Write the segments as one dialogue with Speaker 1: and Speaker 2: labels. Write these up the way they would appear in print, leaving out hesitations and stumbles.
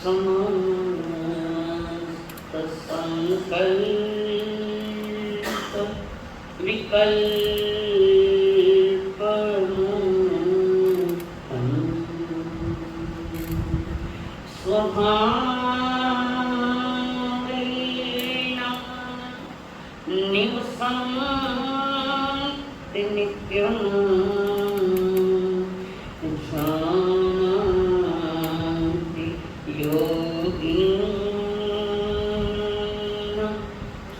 Speaker 1: समस्त संकल्प विकल्प स्वभावेन निवसन्ति नित्यम् शान्ति योगिन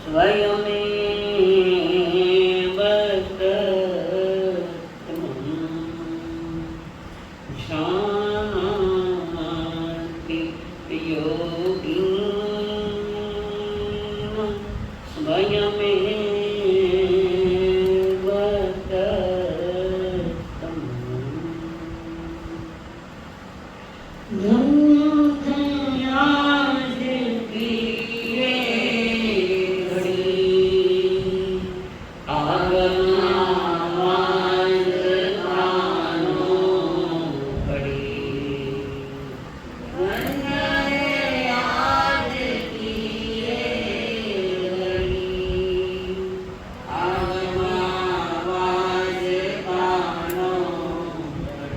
Speaker 1: स्वयमेव शान्ति योगिन स्वयमेव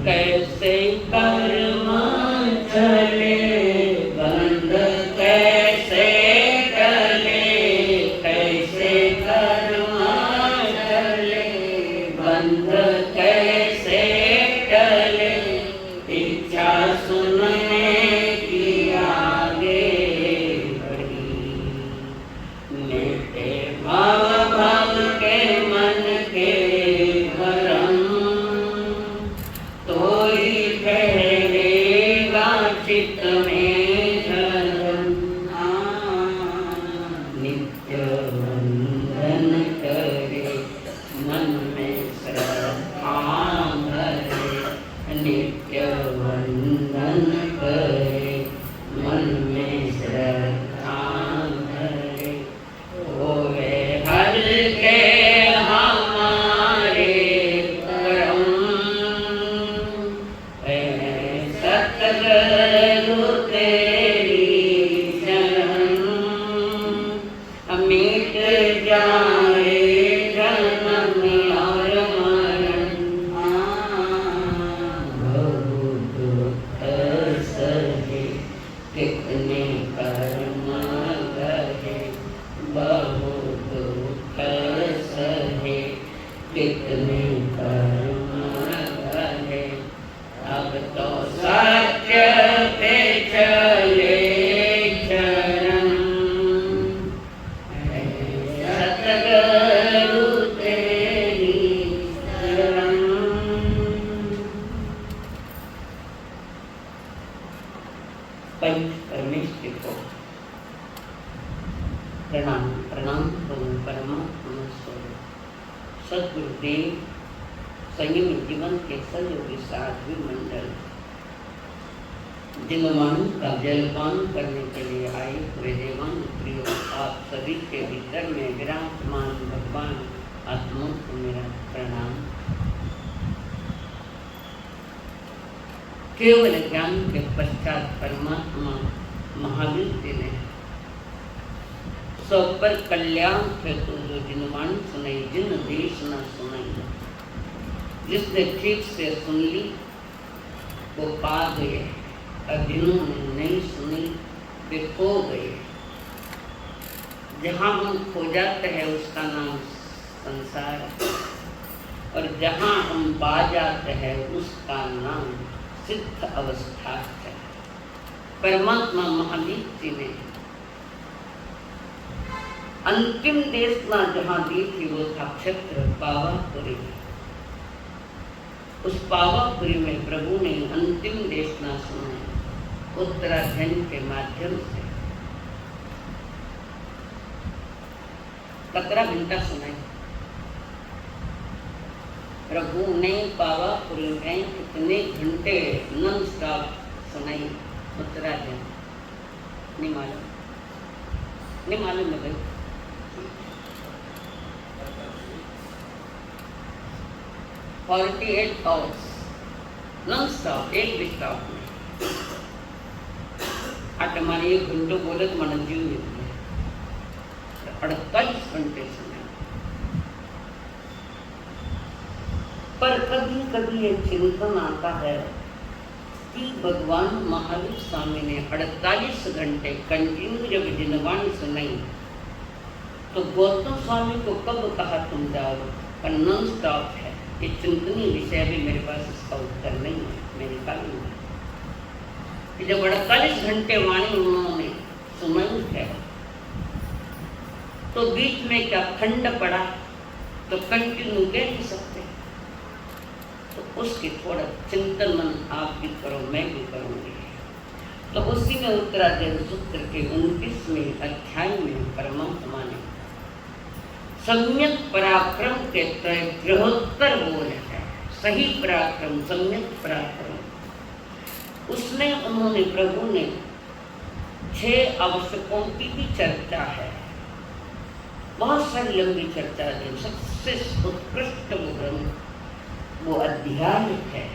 Speaker 1: कैसे कर्म चले बंद कैसे चले, कैसे कर्म चले बंद कैसे चले, इच्छा सुनने की आगे बढ़ी, मेरे भाव भाव के मन के भरम चित्त में धर्म नित्य वंदन करे मन में श्रद्धा भरे, नित्य वंदन करे मन में श्रद्धा भरे, होवे हर के हमारे करम सतगुरु तेरी शरण, मिट जाए जन्म और मरण, बहुत दुख सहे कितने कर्म गहे, बहुत दुख सहे कितने कर्म गहे, अब तो सत्य पे चले चरण, सतगुरु तेरी शरण। पंच परमेश्वर को प्रणाम प्रणाम करूं परमात्मा स्वरूप सद्गुरुदेव संयमी जीवन के सहयोगी साधु मंडल जिनमान का जलपान करने के लिए आए हुए देवान प्रियो, आप सभी के भीतर में विराजमान भगवान आत्माओं को मेरा प्रणाम। केवल ज्ञान के पश्चात परमात्मा महावीर जी ने सब पर कल्याण हेतु जो जिनवाणी सुनाई, जिन देश न सुनाई, जिसने ठीक से सुन ली वो पा गए, और जिन्होंने नहीं सुनी वे खो गए। जहाँ हम खो जाते हैं उसका नाम संसार, और जहाँ हम पा जाते हैं उसका नाम सिद्ध अवस्था है। परमात्मा महावीर जी ने अंतिम देशना जहाँ दी थी वो था क्षेत्र पावापुरी। उस पावापुरी में प्रभु ने अंतिम देशना सुनाई उत्तराखंड के माध्यम से। 17 घंटा सुनाई प्रभु ने पावापुरी में, कितने घंटे नॉन स्टॉप सुनाई उत्तराखंड। नहीं मालूम है भाई। 48 आवर्स नॉन स्टॉप, एक भी स्टॉप नहीं। आटे माने 1 घंटो बोले तो मन जीव निकले, 48 घंटे समय। पर कभी कभी ये चिंतन आता है कि भगवान महावीर स्वामी ने 48 घंटे कंटिन्यू जब जिनवाणी सुनाई तो गौतम स्वामी को कब कहा तुम जाओ, पर नॉन स्टॉप है। ये चिंतनीय विषय भी मेरे पास इसका उत्तर नहीं है, मैं निकालूंगा कि जब 48 घंटे वाणी उन्होंने सुनाई है तो बीच में क्या खंड पड़ा तो कंटिन्यू कह नहीं सकते, तो उसके थोड़ा चिंतन मन आप भी करो, मैं भी करूंगी। तो उसी में उत्तराध्याय सूत्र के 29वें अध्याय में परमात्मा ने सम्यक पराक्रम के गृहोत्तर बोल है, सही पराक्रम, सम्यक पराक्रम। उसमें उन्होंने प्रभु ने 6 आवश्यकों की भी चर्चा है, बहुत सारी लंबी चर्चा है। सबसे उत्कृष्ट वो ग्रंथ, वो अध्याय है।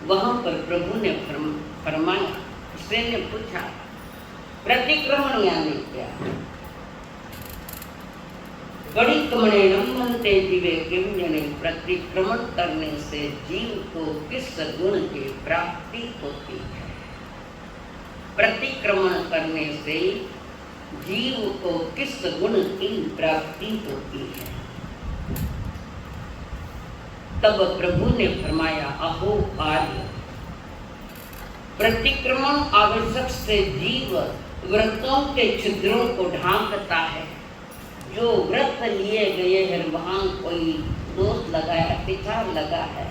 Speaker 1: वहां पर प्रभु ने फरमाया, उसने ने पूछा प्रतिक्रमण यानी क्या? गणितमणेनम मनते जीवे किम जने, प्रतिक्रमण करने से जीव को किस गुण की प्राप्ति होती है? प्रतिक्रमण करने से जीव को किस गुण की प्राप्ति होती है? तब प्रभु ने फरमाया, अहो आर्य, प्रतिक्रमण आवश्यक से जीव व्रतों के छिद्रों को ढांकता है। जो व्रत लिए गए हैं वहां कोई दोष लगाया, पिछाड़ लगा है,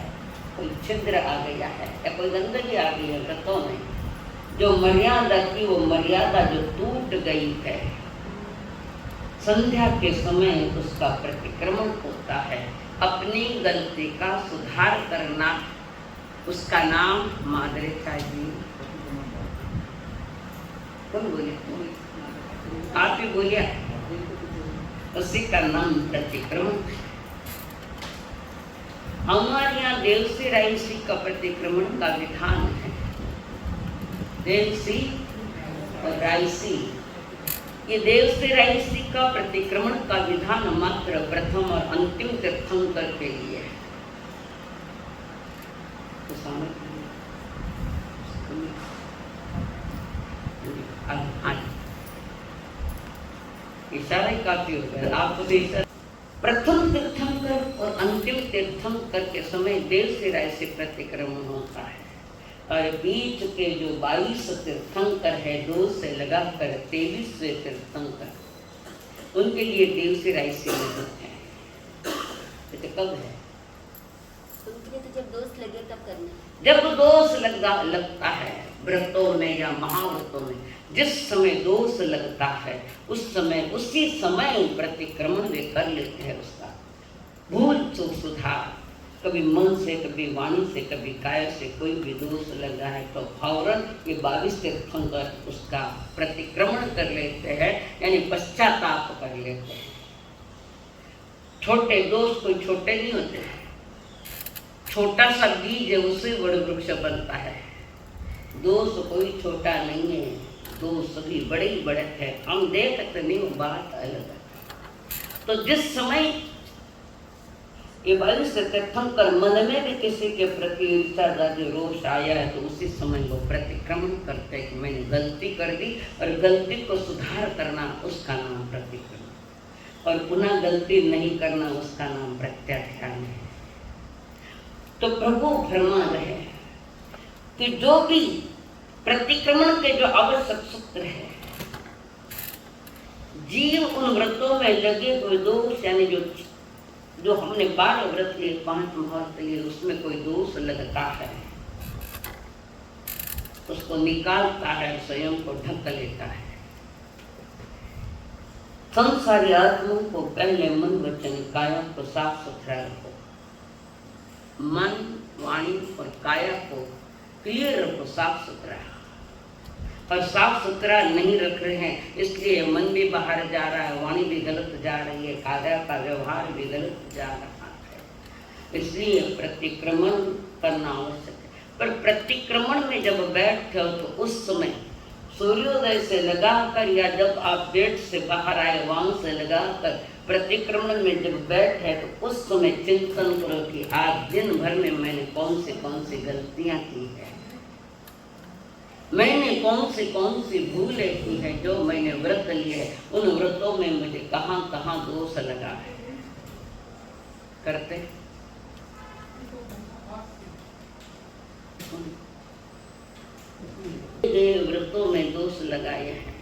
Speaker 1: कोई छिद्र आ गया है या कोई गंदगी आ गई है व्रतों में, जो मर्यादा की वो मर्यादा जो टूट गई है, संध्या के समय उसका प्रतिक्रमण होता है। अपनी गलती का सुधार करना, उसका नाम मादरेचा जी। कौन बोले? आप ही बोलिए। उसी का नाम प्रतिक्रमण। हमारे यहाँ देवसी रायसी का प्रतिक्रमण का विधान है। देवसी और रायसी, ये देवसी रायसी का प्रतिक्रमण का विधान मात्र प्रथम और अंतिम तीर्थंकर के लिए है। तो इशारा ही काफी हो गया आपको भी। प्रथम तीर्थंकर और अंतिम तीर्थंकर के समय देव से राय से प्रतिक्रमण होता है, और बीच के जो 22 तीर्थंकर है, 2 से लगाकर 23वें तीर्थंकर, उनके लिए देव से राय से नहीं है। तो कब है?
Speaker 2: उनके लिए तो जब दोष लगे तब करना।
Speaker 1: जब दोष लगता है व्रतों में या महाव्रतों में, जिस समय दोष लगता है उस समय, उसी समय प्रतिक्रमण वे कर लेते हैं। उसका भूल चूक सुधार, कभी मन से, कभी वाणी से, कभी काय से कोई भी दोष लगा है तो फौरन ये 22 तीर्थंकर उसका प्रतिक्रमण कर लेते हैं, यानी पश्चाताप कर लेते हैं। छोटे दोष कोई छोटे नहीं होते हैं, छोटा सा बीज है उससे बड़ा वृक्ष बनता है। दोष कोई छोटा नहीं है, दोष सभी बड़े ही बड़े हैं, हम देखते नहीं, वो बात अलग है। तो जिस समय ये 22 तीर्थंकर मन में भी किसी के प्रति ईर्ष्या जाति रोष आया है तो उसी समय वो प्रतिक्रमण करते हैं कि मैंने गलती कर दी, और गलती को सुधार करना उसका नाम प्रतिक्रमण, और पुनः गलती नहीं करना उसका नाम प्रत्याख्यान है। तो प्रभु फरमा रहे कि जो भी प्रतिक्रमण के जो आवश्यक सूत्र है, जीव उन व्रतों में लगे हुए दोष, यानी जो हमने 12 व्रत लिए, 5 मुहूर्त लिए, उसमें कोई दोष लगता है, उसको निकालता है, स्वयं को ढक लेता है। संसारी आत्मा को पहले मन वचन काया को साफ सुथरा रखो, मन वाणी और काया को क्लियर रखो, साफ सुथरा। और साफ सुथरा नहीं रख रहे हैं इसलिए मन भी बाहर जा रहा है, वाणी भी गलत जा रही है, काया का व्यवहार भी गलत जा रहा है। इसलिए प्रतिक्रमण करना आवश्यक है। पर प्रतिक्रमण में जब बैठते हो तो उस समय सूर्योदय से लगाकर या जब आप पेट से बाहर आए वहां से लगाकर प्रतिक्रमण में जब बैठे तो उस समय चिंतन करो कि आज दिन भर में मैंने कौन सी गलतियां की है, मैंने कौन सी भूलें की है, जो मैंने व्रत लिए है उन व्रतों में मुझे कहाँ कहाँ दोष लगा है। करते व्रतों में दोष लगाए हैं।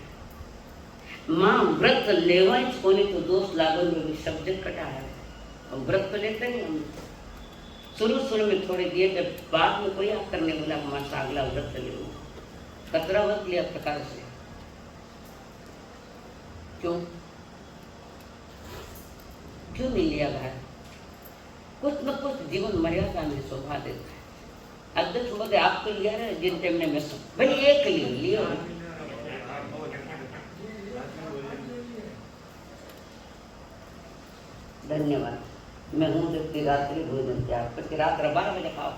Speaker 1: माँ व्रत लेवा कोनी तो दोष लागो भी शब्द कटा है और व्रत तो लेते नहीं हम। शुरू में थोड़े दिए, जब बाद में कोई आप करने बोला माँ सागला व्रत ले लो, कतरा व्रत लिया प्रकार से। क्यों नहीं लिया भाई? कुछ न कुछ जीवन मर्यादा में शोभा देता है। अध्यक्ष महोदय आप तो लिया रहे जिन टाइम में भाई एक लियो धन्यवाद। मैं हूँ जबकि रात्रि भोजन त्याग करके रात 12 बजे खाओ।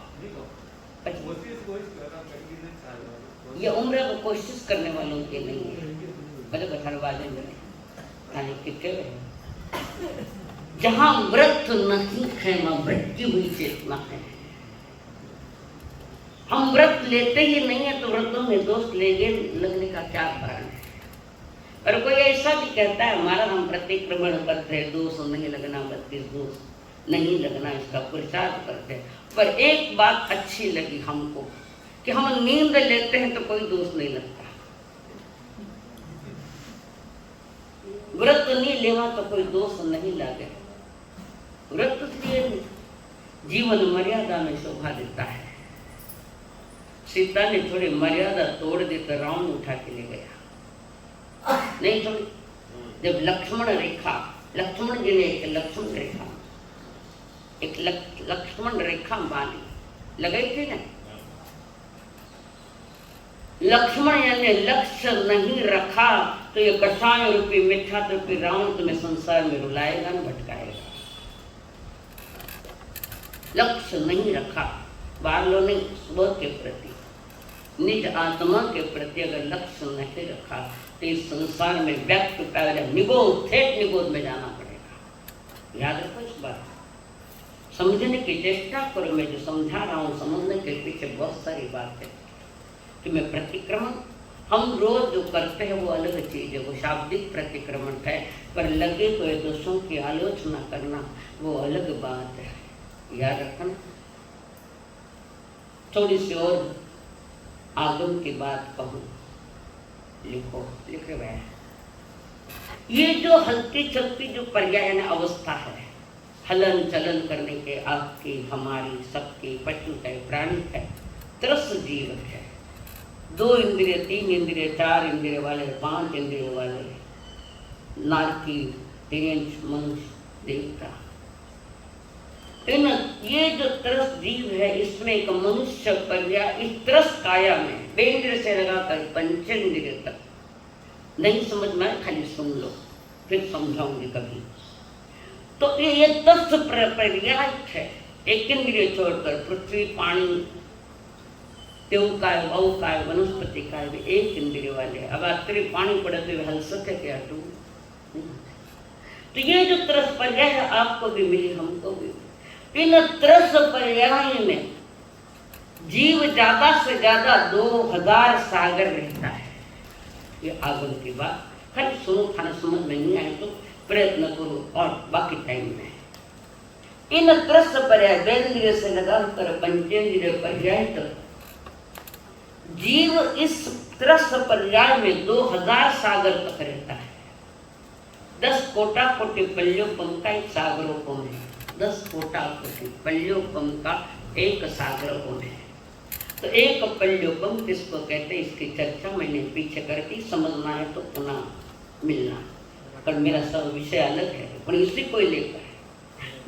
Speaker 1: ये उम्र को कोशिश करने वालों की नहीं है। मतलब 18 जहाँ व्रत नहीं है वहाँ भटकी हुई चेतना है। हम व्रत लेते ही नहीं है तो व्रतों में दोष लगने का क्या कारण है? और कोई ऐसा भी कहता है हमारा हम प्रतिक्रमण करते हैं, दोष नहीं लगना, 32 दोष नहीं लगना, इसका प्रचार करते हैं। पर एक बात अच्छी लगी हमको कि हम नींद लेते हैं तो कोई दोष नहीं लगता। व्रत नहीं लेवा तो कोई दोष नहीं लगे। व्रत इसलिए जीवन मर्यादा में शोभा देता है। सीता ने थोड़ी मर्यादा तोड़ दी तो रावण उठा के ले गया। नहीं थोड़ी, जब लक्ष्मण जी ने एक लक्ष्मण रेखा बांधी लगाई थी ना, लक्ष्मण ने लक्ष्य नहीं रखा तो ये कषाय रूपी मिठा रूपी रावण तुम्हें संसार में रुलाएगा न भटकाएगा। लक्ष्य नहीं रखा, बालों ने स्व के प्रति, निज आत्मा के प्रति अगर लक्ष्य नहीं रखा तो इस संसार में व्यक्त पैर निगोद में जाना पड़ेगा। याद रखो इस बात, समझने की चेष्टा करो। मैं जो समझा रहा हूँ समझने के पीछे बहुत सारी बात है कि मैं प्रतिक्रमण हम रोज जो करते हैं वो अलग चीज है, वो शाब्दिक प्रतिक्रमण है, पर लगे हुए दोषों की आलोचना करना वो अलग बात है। याद रखना। थोड़ी सी और आगम की बात कहूँ, लिखे हुए ये जो हल्की चलती जो पर्यायन अवस्था है, हलन चलन करने के आपकी हमारी सबकी पशु है प्राणी है त्रस जीव है। 2 इंद्रिय 3 इंद्रिय 4 इंद्रिय वाले 5 इंद्रिय वाले नारकी तेज मनुष्य देवता, इन ये जो त्रस जीव है इसमें एक मनुष्य पर्याय इस त्रस काया में बेंद्र से लगाकर पंचेंद्रिय तक नहीं समझ में, खाली सुन लो फिर समझाऊंगी कभी। तो ये 10 पर्याय है। एक इंद्रिय छोड़कर पृथ्वी पानी तेवकाय वौकाय वनस्पति काय भी एक इंद्रिय वाले। अब अतरी पानी पड़े तो हल सके क्या तू? तो ये जो त्रस पर्याय है आपको भी मिली हमको भी। इन त्रस पर्याय में जीव ज्यादा से ज्यादा 2000 सागर रहता है। ये आगम की बात खाली सुनो, खाना समझ में नहीं आए तो प्रयत्न करो और बाकी टाइम में। इन त्रस पर्याय बेंद्रिय से लगाकर पंचेंद्रिय पर्याय तक जीव इस त्रस पर्याय में 2000 सागर तक रहता है। 10 कोटा कोटि पल्योपम का एक सागरोपम है। 10 कोटा कोटि पल्योपम का एक सागरोपम है। तो एक पल्योपम किसको कहते हैं इसकी चर्चा मैंने पीछे कर दी। समझना है तो पुनः मिलना, पर मेरा सब विषय अलग है, पर इसी को लेकर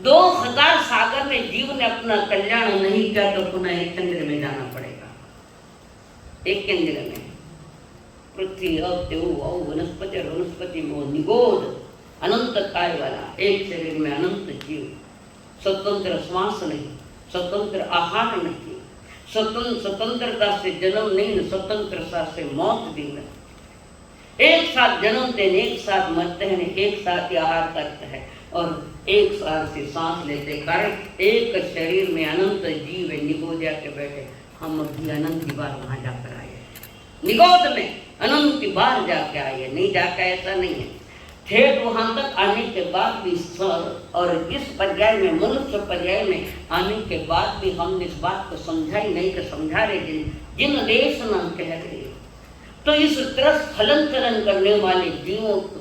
Speaker 1: 2000 सागर में जीव ने अपना कल्याण नहीं किया तो पुनः एक चंद्र में जाना पड़ेगा। एक केंद्र में पृथ्वी अब देव वनस्पति और वनस्पति में निगोद अनंत काय वाला एक शरीर में अनंत जीव, स्वतंत्र श्वास नहीं, स्वतंत्र आहार नहीं, स्वतंत्रता से जन्म नहीं, स्वतंत्रता से मौत भी नहीं। एक साथ जन्मते हैं, एक साथ मरते हैं, एक साथ ही आहार करते हैं और एक साथ से सांस लेते, कारण एक शरीर में अनंत जीव है। निगोद जाके बैठे, हम अभी अनंत बार वहां जाकर आए, निगोद में अनंत बार जाके आए, नहीं जाके ऐसा नहीं है। ठेठ वहां तक आने के बाद भी और इस पर्याय में, मनुष्य पर्याय में आने के बाद भी हमने इस बात को समझा ही नहीं कि समझा रहे जिन देश नाम कह रहे। तो इस तरह हलन चलन करने वाले जीवों को,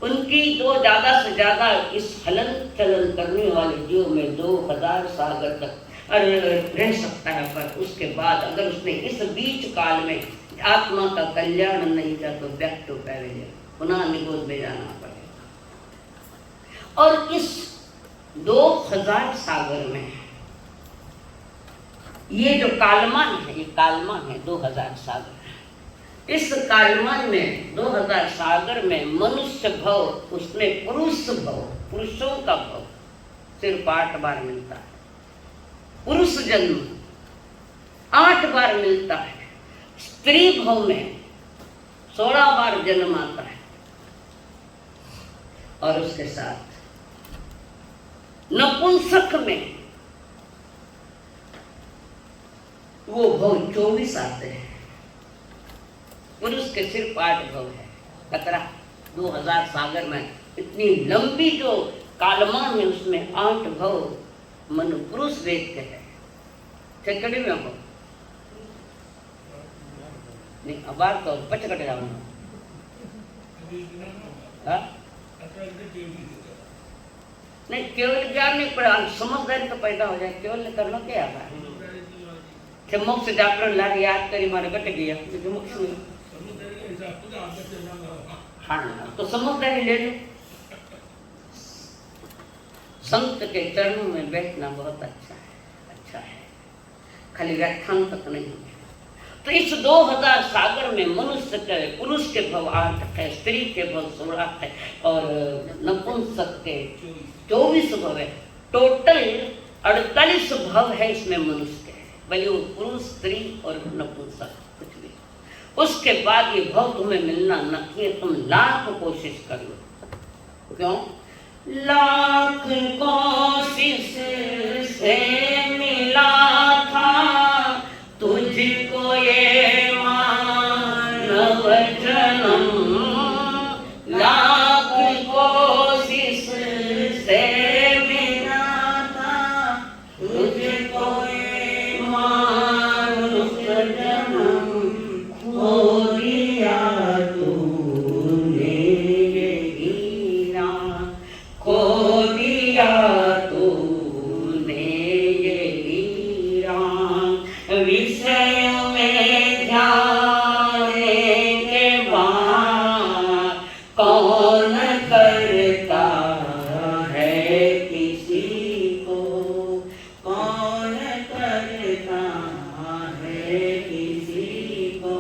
Speaker 1: उनकी जो ज्यादा से ज्यादा इस हलन चलन करने वाले जीवों में 2000 सागर तक रह सकता है, पर उसके बाद अगर उसने इस बीच काल में आत्मा का कल्याण नहीं किया तो बैक टू पैवेलियन, पुनः निगोद में जाना पड़ेगा। और इस 2000 सागर में ये जो कालमान है, ये कालमान है 2000 सागर। इस कालमान में 2000 सागर में मनुष्य भव, उसमें पुरुष भव, पुरुषों का भव सिर्फ 8 बार मिलता है। पुरुष जन्म 8 बार मिलता है। स्त्री भव में 16 बार जन्म आता है। और उसके साथ नपुंसक में वो भव 24 आते हैं। पुरुष के सिर्फ 8 भव है। 2000 सागर में इतनी लंबी जो कालमान है, उसमें 8 भव मनु पुरुष देखते हैं। छकड़ी में हो नहीं, अब बात तो पचकट जाऊंगा। नहीं, केवल ज्ञान नहीं पड़ा, समझदारी तो पैदा हो जाए। केवल करना क्या है? मोक्ष जाकर लार याद करी मारे कट गया मोक्ष में। हाँ, तो समझदारी ले लो। संत के चरणों में बैठना बहुत अच्छा है, अच्छा है, खाली व्याख्यान तक नहीं। तो इस 2000 सागर में मनुष्य के, पुरुष के भव 8 है, स्त्री के भव 16 है और नपुंसक के 24 भव है। टोटल 48 भव है इसमें मनुष्य के, भले वो पुरुष, स्त्री और नपुंसक कुछ भी। उसके बाद ये भव तुम्हें मिलना नहीं, तुम लाख कोशिश कर लो। क्यों? लाख कोशिश से मिला था तुझको ये मानव जन्म, लाख कोशिश से मिला था तुझको ये मानव जन्म, खो दिया तूने ये हीरा, खो दिया तूने ये हीरा। विषय में जाने के बाद कौन करता है किसी को, कौन करता है किसी को।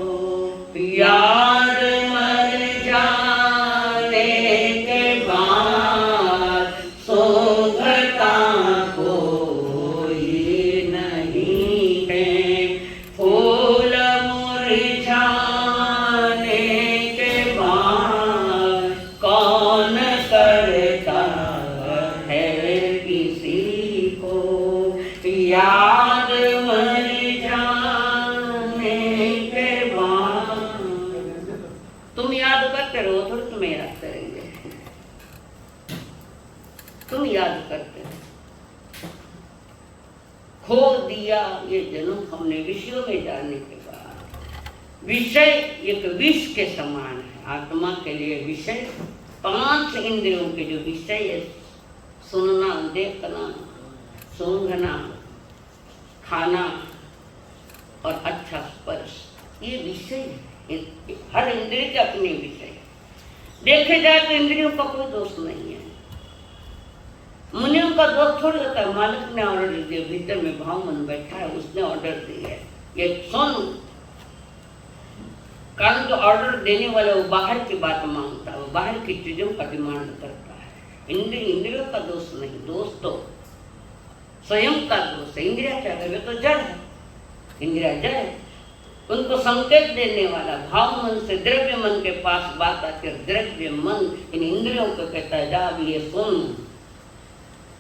Speaker 1: यार मर जाने के बाद शोभता कोई नहीं है, फूल मुरझाने के बाद कौन करता है किसी को। याद मर जाने के बाद तुम याद करते रहो, थोड़ी तुम्हें याद करेंगे, तुम याद करते रहो। खो दिया ये जन्म हमने विषयों में जाने के बाद। विषय एक विष के समान है आत्मा के लिए। विषय 5 इंद्रियों के जो विषय है, सुनना, देखना, सूंघना, खाना और अच्छा स्पर्श, ये विषय है। हर इंद्रिय के अपने विषय। देखे जाए तो इंद्रियों का कोई दोष नहीं है। मुनियों का दोष छोड़ देता है। मालिक ने ऑर्डर दिया, भीतर में भाव मन बैठा है, उसने ऑर्डर दिया है, ये सुन। कारण जो ऑर्डर देने वाला वो बाहर की बात मांगता है, वो बाहर की चीजों का डिमांड करता है। इंद्रियों का दोष नहीं, दोष तो स्वयं का दोष है। इंद्रिया क्या करे, तो जड़ है, इंद्रिया जड़ है। उनको संकेत देने वाला भाव मन से द्रव्य मन के पास बात आती है, द्रव्य मन इन इंद्रियों को कहता है जा अब ये सुन,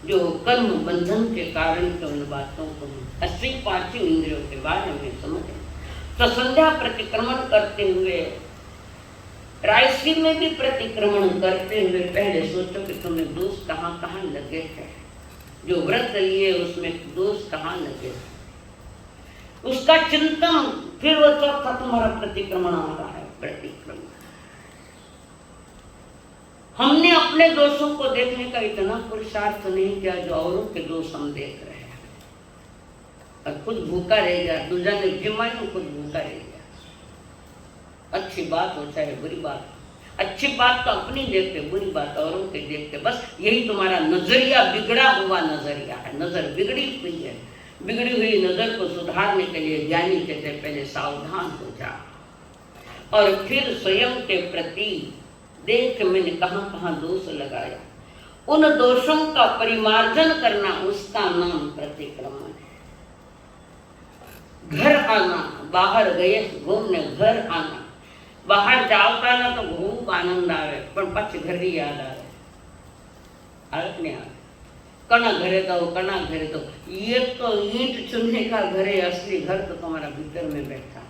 Speaker 1: जो कर्म बंधन के कारण के उन बातों को 80 पांचों इंद्रियों के बारे में समझे। तो संध्या प्रतिक्रमण करते हुए, रायसी में भी प्रतिक्रमण करते हुए पहले सोचो कि तुम्हें दोष कहाँ कहाँ लगे थे, जो व्रत लिए उसमें दोष कहाँ लगे थे, उसका चिंतन। फिर वो चौथा तुम्हारा प्रतिक्रमण आ रहा है, प्रतिक्रमण। हमने अपने दोषों को देखने का इतना पुरुषार्थ नहीं किया जो औरों के दोष हम देख रहे हैं, और खुद भूखा रह गया, दूसरा ने बीमारी खुद भूखा रह गया। अच्छी बात हो चाहे बुरी बात, अच्छी बात तो अपनी देखते, बुरी बात औरों के देखते। बस यही तुम्हारा नजरिया बिगड़ा हुआ नजरिया है, नजर बिगड़ी हुई है। बिगड़ी हुई नजर को सुधारने के लिए ज्ञानी कहते पहले सावधान हो जा, और फिर स्वयं के प्रति देख मैंने कहाँ कहाँ दोष लगाया, उन दोषों का परिमार्जन करना, उसका नाम प्रतिक्रमण है। घर आना, बाहर गए घूमने, घर आना, बाहर जाता ना तो खूब आनंद आवे, पर पछ घर ही याद आवे, आवे नहीं आवे। कना घरे तो ये तो ईंट चुनने का घर है, असली घर तो तुम्हारा भीतर में बैठा,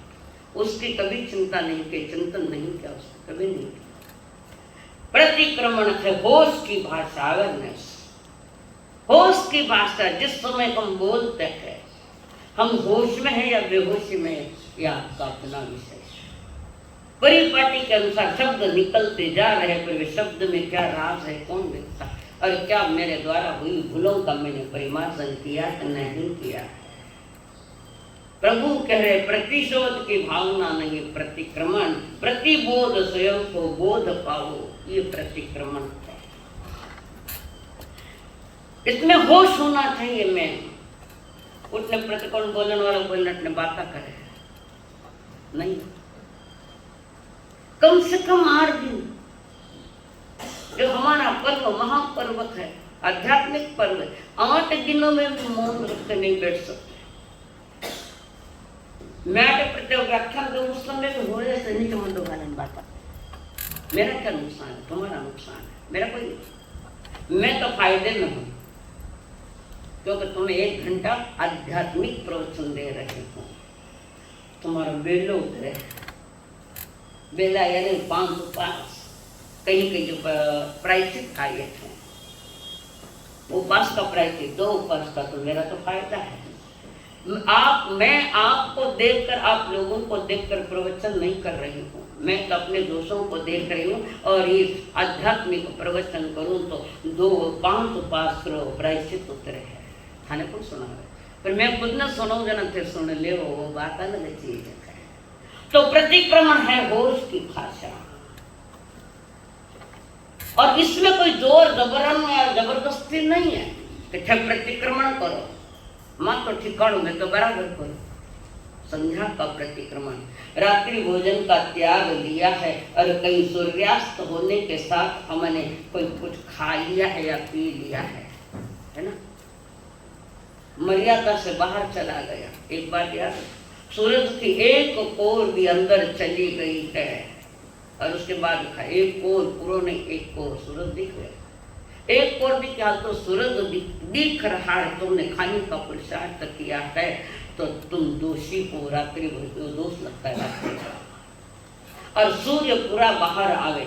Speaker 1: उसकी कभी चिंता नहीं की, चिंतन नहीं किया, उसने कभी नहीं किया। प्रतिक्रमण है होश की भाषा, अवेयरनेस, होश की भाषा। जिस समय हम बोलते हैं, हम होश में है या बेहोशी में, या आपका अपना विषय। परिपाटी के अनुसार शब्द निकलते जा रहे, पर वे शब्द में क्या राज है कौन देखता, और क्या मेरे द्वारा हुई भूलों का मैंने परिमार्जन किया कि नहीं किया। प्रभु कह रहे प्रतिशोध की भावना नहीं, प्रतिक्रमण। प्रतिबोध, स्वयं को बोध पाओ, ये प्रतिक्रमण है। इसमें होश होना चाहिए। मैं उठने प्रतिकोण बोलने वाला बोलने अपने बात करे नहीं, कम से कम 8 दिन जो हमारा पर्व महापर्व है, आध्यात्मिक पर्व है, 8 दिनों में भी मौन रख नहीं बैठ सकते। मैं प्रत्येक व्याख्यान दूं उस समय में हो रहे से नहीं तो मंदो वाले बात, मेरा क्या नुकसान है, तुम्हारा नुकसान है, मेरा कोई नहीं। मैं तो फायदे में हूँ, क्योंकि तुम्हें 1 घंटा आध्यात्मिक प्रवचन दे रहे हो। तुम्हारा बेलो उतरे, बेला यानी 5 कहीं कहीं जो प्रायश्चित खाए थे, उपास का प्रायश्चित, 2 उपास का, तो मेरा तो फायदा है। मैं आपको देखकर, आप लोगों को देखकर प्रवचन नहीं कर रही हूँ, मैं तो अपने दोषों को देख रही हूँ, और ये आध्यात्मिक प्रवचन करूँ तो 2-5 उपास करो, प्रायश्चित उतरे है, थाने को सुना है। पर मैं खुद न सुनाऊँ जना फिर सुन ले, वो बात अलग चीज है। तो प्रतिक्रमण है होश की भाषा, और इसमें कोई जोर जबरन या जबरदस्ती नहीं है कि प्रतिक्रमण करो, माँ तो ठिकानों में तो बराबर करो। संध्या का प्रतिक्रमण, रात्रि भोजन का त्याग लिया है, और कहीं सूर्यास्त होने के साथ हमने कोई कुछ खा लिया है या पी लिया है ना, मर्यादा से बाहर चला गया। एक बार याद, सूरज की एक कोर भी अंदर चली गई है, और उसके बाद लिखा एक कोर पूरा नहीं, एक कोर सूरज दिख रहा है, एक कोर भी क्या तो सूरज दिख रहा है, तुमने खाने का पुरुषार्थ किया है, तो तुम दोषी हो। रात्रि दोष लगता है रात्रि का, और सूर्य पूरा बाहर आवे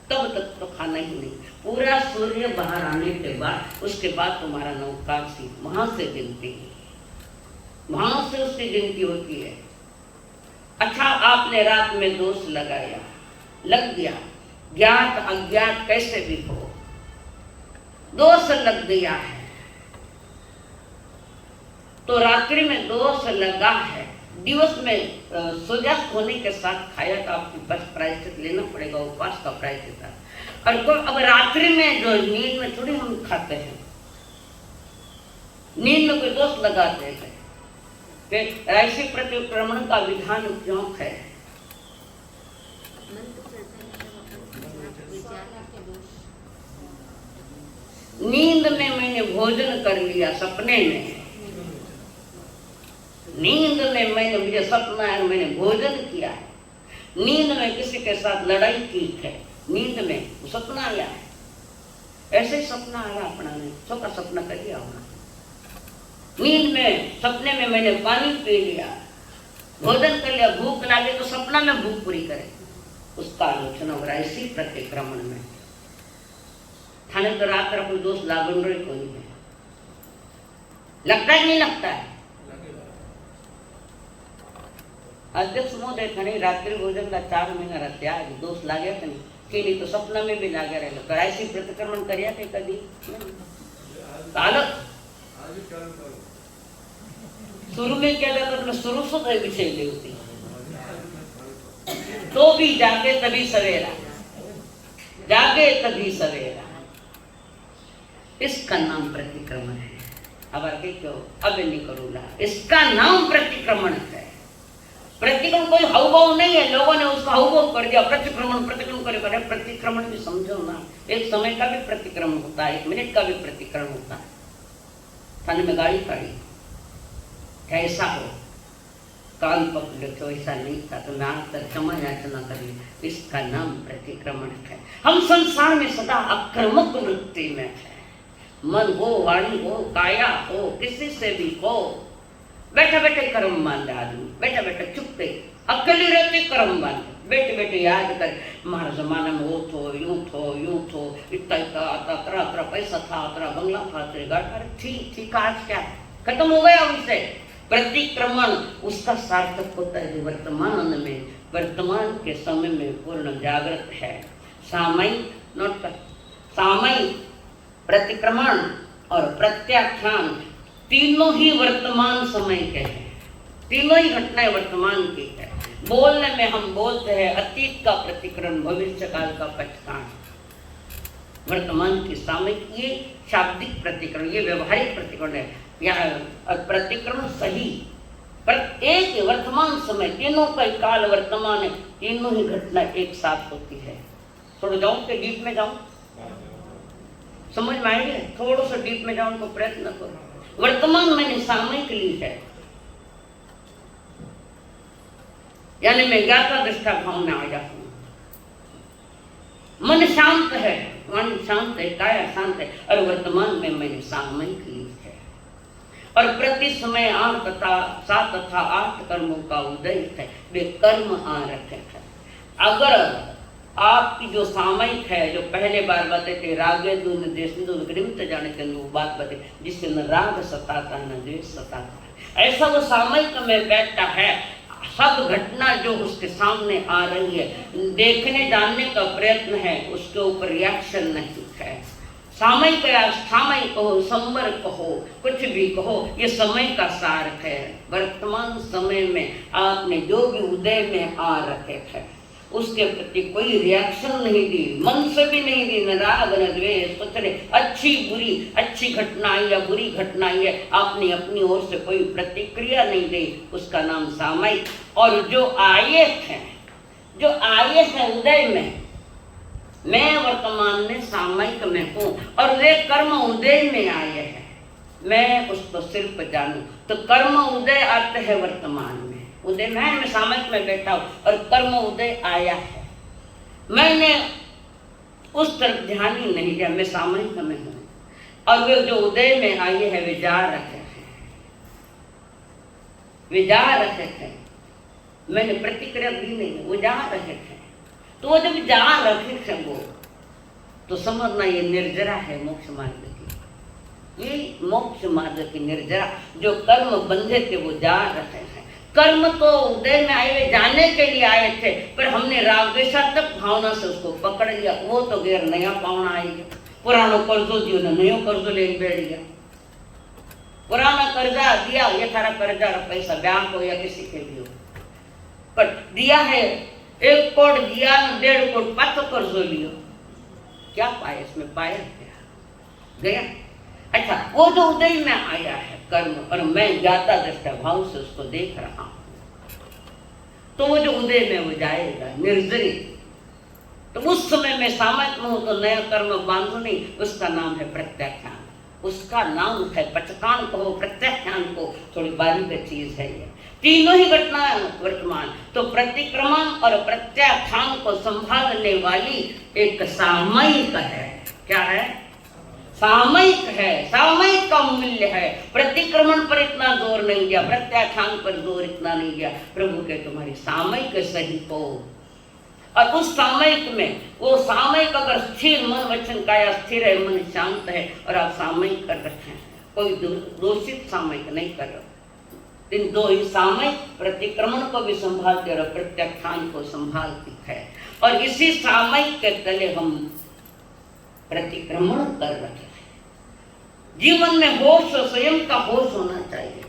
Speaker 1: तब तक तो खाना ही नहीं। पूरा सूर्य बाहर आने के बाद, उसके बाद तुम्हारा नौकाशी, वहां से गिनती, वहां से उसकी गिनती होती है। अच्छा, आपने रात में दोष लगाया, लग गया, ज्ञात अज्ञात कैसे भी हो, दोष लग गया है, तो रात्रि में दोष लगा है, दिवस में सूर्यास्त होने के साथ खाया तो आपको बस प्रायश्चित लेना पड़ेगा, उपवास का प्रायश्चित है। और अब रात्रि में जो नींद में थोड़ी हम खाते हैं, नींद में कोई दोष लगाते हैं, फिर ऐसे प्रतिक्रमण का विधान क्यों है? नींद में मैंने भोजन कर लिया, सपने में, नींद में मैंने, मुझे सपना है मैंने भोजन किया है, नींद में किसी के साथ लड़ाई की है, नींद में सपना आया है, ऐसे ही सपना आया अपना ने छोटा सपना कर लिया होना। नींद में सपने में मैंने पानी पी लिया, भोजन कर लिया, भूख लगे तो सपना में भूख पूरी करे, उसका आलोचना हो रहा है। इसी प्रतिक्रमण में थाने तो रात कोई दोस्त लागन रही कोई है, लगता है नहीं लगता है। अध्यक्ष महोदय खड़ी रात्रि भोजन का 4 महीना रहते आज दोस्त लागे थे नहीं तो सपना में भी लागे रहे तो ऐसी प्रतिक्रमण करिया थे कभी शुरू में क्या जाता था, शुरू से विषय ले होती तो भी जागे तभी सवेरा, जागे तभी सवेरा, इसका नाम प्रतिक्रमण है। अब आगे क्यों अब नहीं करूंगा, इसका नाम प्रतिक्रमण है। प्रतिक्रमण कोई हावभाव नहीं है, लोगों ने उसका हावभाव कर दिया, प्रतिक्रमण प्रतिक्रमण करे। प्रतिक्रमण भी समझो ना, एक समय का भी प्रतिक्रमण होता है, 1 मिनट का भी प्रतिक्रमण होता है। थाने में गाड़ी खड़ी ऐसा हो कान पकड़ तो ऐसा नहीं था तो मैं आज तक क्षमा याचना करी, इसका नाम प्रतिक्रमण है। हम संसार में सदा आक्रामक वृत्ति में है, मन हो वाणी हो काया हो किसी से भी हो, बैठे बैठे कर्म मान ले आदमी, बैठे बैठे चुपते अकेले रहते कर्म मान ले, बैठे बैठे याद कर हमारे जमाने में वो थो यूं थो इतना इतना आता तरह पैसा था, तरह बंगला था, तेरे गाड़ी ठीक आज क्या खत्म हो गया विषय। प्रतिक्रमण उसका सार्थक होता है जो वर्तमान में, वर्तमान के समय में पूर्ण जागृत है। सामयिक नोट कर, सामयिक प्रतिक्रमण और प्रत्याख्यान तीनों ही वर्तमान समय के हैं, तीनों ही घटनाएं वर्तमान की है। बोलने में हम बोलते हैं अतीत का प्रतिक्रमण, भविष्य काल का पचकान, वर्तमान की सामयिक ये शाब्दिक प्रतिक्रमण, ये व्यवहारिक प्रतिक्रमण है। यहाँ प्रतिक्रमण सही पर एक वर्तमान समय, तीनों का काल वर्तमान है, तीनों ही घटना एक साथ होती है। थोड़ा जाऊं के डीप में जाऊं, समझ में आएंगे, थोड़ा सा डीप में जाऊं को प्रयत्न करो। वर्तमान मैंने सामयिक ली है, यानी मैं ज्ञाता दृष्टा भाव में आ जाता हूं, मन शांत है, वाणी शांत है, काया शांत है, और वर्तमान में मैंने सामयिक ली है। और प्रति समय 8 तथा 7 तथा 8 कर्मों का उदय है, वे कर्म आ रखे हैं। अगर आपकी जो सामयिक है, जो पहले बार बताए थे रागे दून देश ग्रिमत जाने के वो बात बताए जिससे न राग सताता न द्वेष सताता, ऐसा वो सामयिक में बैठता है। सब घटना जो उसके सामने आ रही है, देखने जानने का प्रयत्न है, उसके ऊपर रिएक्शन नहीं है। सामयिक या सामयिक कहो, संवर कहो, कुछ भी कहो, ये समय का सार है। वर्तमान समय में आपने जो भी उदय में आ रखे थे उसके प्रति कोई रिएक्शन नहीं दी, मन से भी नहीं दी, न राग न द्वेष, कुछ नहीं। अच्छी बुरी, अच्छी घटना आई या बुरी घटना आई है, आपने अपनी ओर से कोई प्रतिक्रिया नहीं दी, उसका नाम सामयिक। और जो आए हैं, जो आए हैं उदय में, मैं वर्तमान में सामयिक में हूँ और वे कर्म उदय में आए हैं, मैं उसको सिर्फ जानूं। तो कर्म उदय आते हैं वर्तमान में, उदय मैं सामयिक में बैठा हूँ और कर्म उदय आया है, मैंने उस तरफ ध्यान ही नहीं दिया, मैं सामयिक में हूँ। और वे जो उदय में आए हैं वे जा रहे हैं, वे जा रहे हैं, मैंने प्रतिक्रिया दी नहीं, वो जा रहे हैं। तो वो जब जा रहे थे वो, तो समझना ये निर्जरा है मोक्ष मार्ग की, ये मोक्ष मार्ग की निर्जरा। जो कर्म बंधे थे वो जा रहे हैं। कर्म तो उदय में आए हुए जाने के लिए आए थे, पर हमने रागद्वेषात्मक भावना से उसको पकड़ लिया। वो तो गैर नया पावना आएगी, पुरानो कर्जो दियो ने नयो कर्जो लेके बैठ गया। पुराना कर्जा दिया, ये थारा कर्जा पैसा बैंक हो या किसी के भी हो, पर दिया है 1 करोड़ दिया, 1.5 करोड़ पाछो कर्जो लियो, क्या पाया इसमें? पाया क्या गया? अच्छा, वो जो उदय में आया है कर्म, और मैं ज्ञाता दृष्टा भाव से उसको देख रहा हूं, तो वो जो उदय में वो जाएगा निर्जरित। तो उस समय में सामयिक में हूं तो नया कर्म बांधो नहीं, उसका नाम है प्रत्याख्यान, उसका नाम है पचकान कहो, प्रत्याख्यान को, थोड़ी बारीक चीज है ये। तीनों ही घटना वर्तमान। तो प्रतिक्रमण और प्रत्याख्यान को संभालने वाली एक सामयिक है। क्या है? सामयिक है, सामयिक का मूल्य है। प्रतिक्रमण पर इतना जोर नहीं दिया, प्रत्याख्यान पर जोर इतना नहीं दिया। प्रभु के तुम्हारी सामयिक सही हो, और उस सामयिक में वो सामयिक अगर स्थिर मन वचन काया स्थिर है, मन शांत है और आप सामयिक कर रखे हैं, कोई दूषित सामयिक नहीं कर रहे। इन दो ही सामयिक प्रतिक्रमण को भी संभालते और प्रत्याख्यान को संभालती है, और इसी सामयिक के तले हम प्रतिक्रमण कर रहे हैं। जीवन में होश और स्वयं का होश होना चाहिए।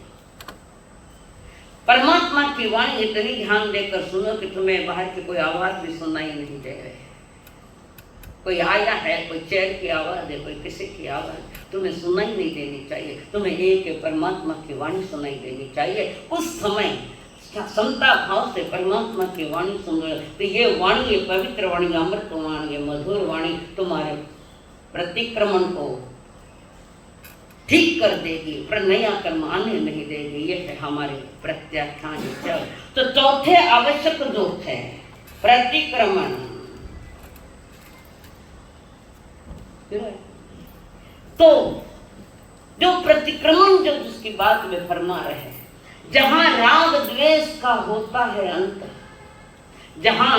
Speaker 1: परमात्मा की वाणी इतनी ध्यान देकर सुनो कि तुम्हें बाहर की कोई आवाज भी सुनाई नहीं दे रही। कोई आया है, कोई चेयर की आवाज है, कोई किसी की आवाज, तुम्हें सुनाई नहीं देनी चाहिए। तुम्हें एक परमात्मा की वाणी सुनाई देनी चाहिए। उस समय समता भाव से परमात्मा की वाणी सुन रहे, तो ये वाणी, ये पवित्र वाणी, अमृत वाणी, ये मधुर वाणी तुम्हारे प्रतिक्रमण को ठीक कर देगी, पर नया कर्म आने नहीं देगी। ये है हमारे प्रत्याख्यान। तो चौथे आवश्यक जो है प्रतिक्रमण। तो जो प्रतिक्रमण जो जिसकी बात में फरमा रहे, जहां राग द्वेष का होता है अंत, जहां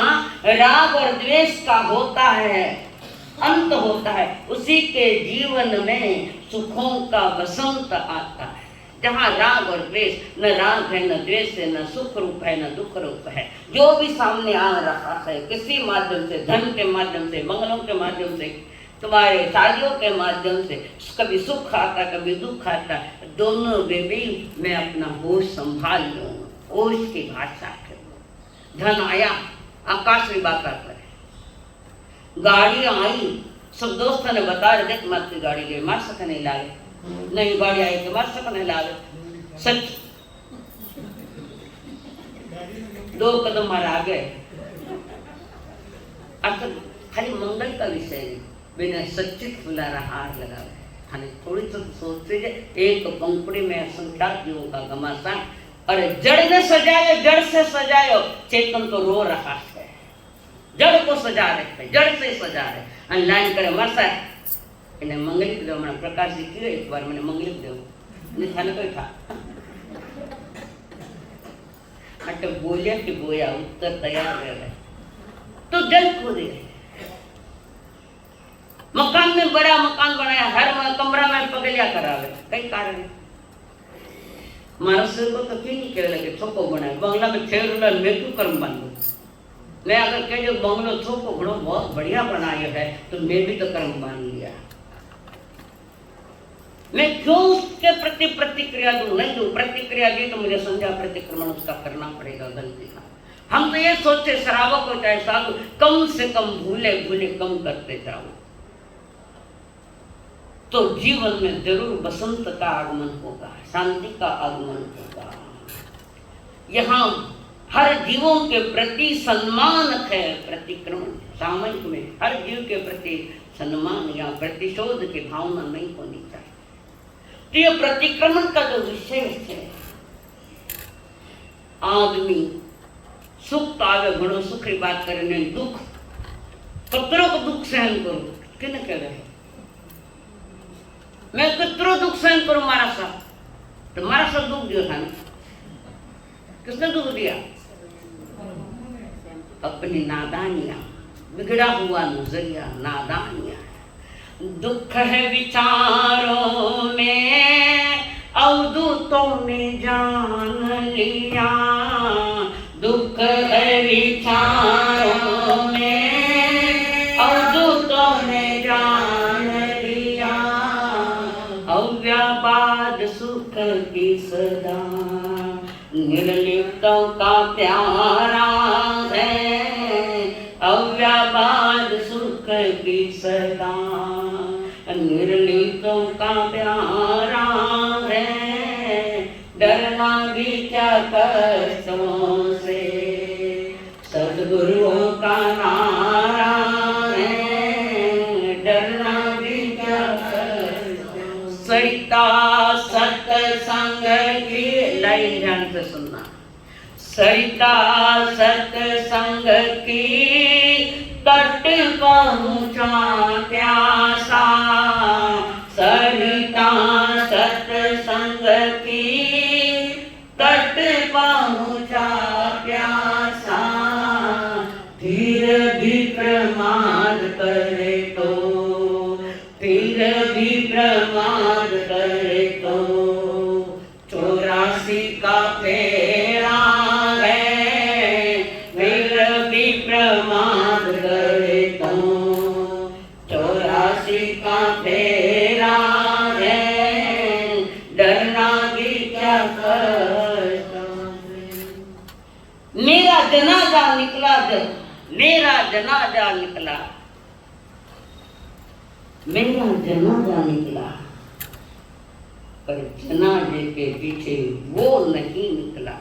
Speaker 1: राग और द्वेष का होता है अंत होता है, उसी के जीवन में सुखों का वसंत आता है। जहाँ राग और द्वेष, न राग है, न द्वेष है, न सुख रूप है, न दुख रूप है, जो भी सामने आ रहा है किसी माध्यम से, धन के माध्यम से, मंगलों के माध्यम से, तुम्हारे शादियों के माध्यम से, कभी सुख आता, कभी दुख आता, दोनों में भी मैं अपना होश संभाल लूँ। होश की भाषा करूँ। धन आया, आकाश में बात करे, गाड़ियां आई, सब दोस्तों ने बता रहे देख मत की गाड़ी ले, मार सक नहीं लागे, नहीं गाड़ी आई तो मार सक नहीं लागे। सच, 2 कदम मार आ गए। अच्छा खाली मंगल का विषय नहीं, बिना सच्चित फुलारा हार लगा खाली थोड़ी सी सोचते एक पंखुड़ी में असंख्यात जीवों का घमासान, और जड़ में सजाए, जड़ से सजायो, चेतन तो रो रहा है। जड़ को सजा रहे, जड़ से सजा रहे, लाइन करे मरसा એને મંગલિક દેવ મને પ્રકાશજી કયો એક વાર મને મંગલિક દેવ ને થાને કોઈ था अट बोलिया कि बोया उत्तर तैयार रहे तो जल खोदे। मकान में बड़ा मकान बनाया, हर कमरा में पगलिया करावे, कई कारण मारा सिर को तो क्यों नहीं कह लगे छोको बनाए बंगला में खेल मैं क्यों कर्म बांधू। मैं अगर कह जो बंगलो छोको घणो बहुत बढ़िया बनाया है तो मैं भी तो कर्म बांध लिया। मैं क्यों उसके प्रति प्रतिक्रिया दूं? नहीं दूं प्रतिक्रिया दी तो मुझे समझा प्रतिक्रमण उसका करना पड़ेगा गलती का। हम तो ये सोचे शराबों को चाहे साधु कम से कम भूले भूले कम करते जाओ तो जीवन में जरूर बसंत का आगमन होगा, शांति का आगमन होगा। यहाँ हर जीवों के प्रति सम्मान है। प्रतिक्रमण सामयिक में हर जीव के प्रति सम्मान या प्रतिशोध की भावना नहीं होनी चाहिए। तो ये प्रतिक्रमण का जो विषय है, आदमी सुख आवे घणो सुख की बात करने दुख कतरो को दुख सहन करूं किने कह रहे मैं कतरो दुख सहन करूं मारा सा तो मारा सा दुख दिया था किसने दुख दिया? अपनी नादानियां, बिगड़ा हुआ नजरिया, नादानियां। दुख है विचारों में अवधूतों ने जान लिया, दुख है विचारों में अवधूतों ने जान लिया, अव्यापाद सुख की सदा निर्लिप्तों का प्यारा है, अव्यापाद सुख की सदा निर्लिप्तों का प्यारा है, डरना भी क्या कष्टों से सद्गुरुओं का नारा है, डरना भी क्या कष्टों से। सरिता सत्संग की लाइन ध्यान से सुनना, सरिता सत्संग की तट पहुँचा प्यासा, सरिता सत्संग की तट पहुँचा प्यासा, धीर भी प्रमाद करे तो, धीर भी प्रमाद करे तो, 84 का फेरा है, धीर भी प्रमाद करे तो, 84 का फेरा है, डरना भी क्या करता। मेरा जनाजा निकला जब, मेरा जनाजा निकला, मेरा जनाजा निकला, पर जनाजे के पीछे वो नहीं निकला,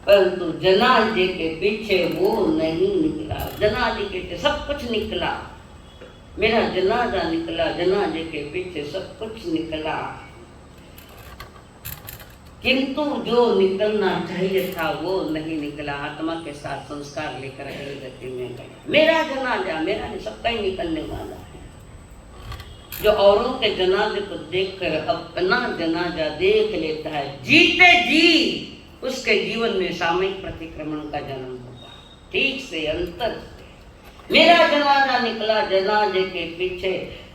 Speaker 1: परंतु जनाजे के पीछे वो नहीं निकला। जनाजे के पीछे सब कुछ निकला, मेरा जनाजा निकला, जनाजे के पीछे सब कुछ निकला, किंतु जो निकलना चाहिए था वो नहीं निकला। आत्मा के साथ संस्कार लेकर अगली गति में गया। मेरा जनाजा, मेरा नहीं, सबका ही निकलने वाला है। जो औरों के जनाजे को देखकर अपना जनाजा देख लेता है, जीते जी उसके जीवन में सामयिक प्रतिक्रमण का जन्म होगा, ठीक से अंतर से। मेरा जनाजा निकला, जनाजे के पीछे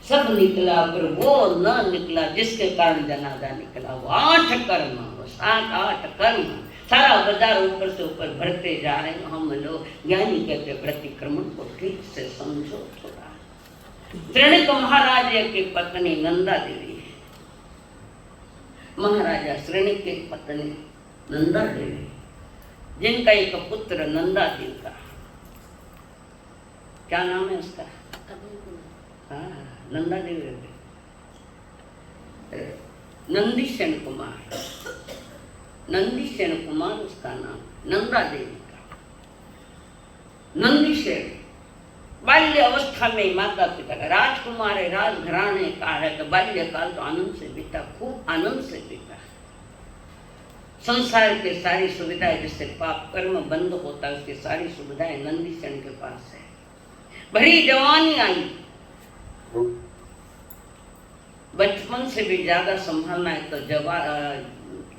Speaker 1: सब निकला, पर वो न निकला जिसके कारण जनाजा निकला। वो 8 कर्म, वो 7-8 कर्म, सारा बाजार ऊपर से ऊपर भरते जा रहे हैं। हम लोग ज्ञानी कहते प्रतिक्रमण को ठीक से समझो थोड़ा। श्रेणिक महाराज की पत्नी नंदा देवी, महाराजा श्रेणिक की पत्नी नंदा देवी, जिनका एक पुत्र नंदा देव का, क्या नाम है उसका? हाँ, नंदा देवी, नंदीसेन कुमार, नंदीसेन कुमार उसका नाम, नंदा देवी का। नंदीसेन बाल्य अवस्था में माता पिता का, राजकुमार है, राजघराने का है, तो बाल्यकाल तो आनंद से बीता, खूब आनंद से बीता। संसार के सारी सुविधाएं, जिससे पाप कर्म बंद होता है, उसकी सारी सुविधाएं नंदीसेन के पास है। भरी जवानी आई, बचपन से भी ज्यादा संभालना है तो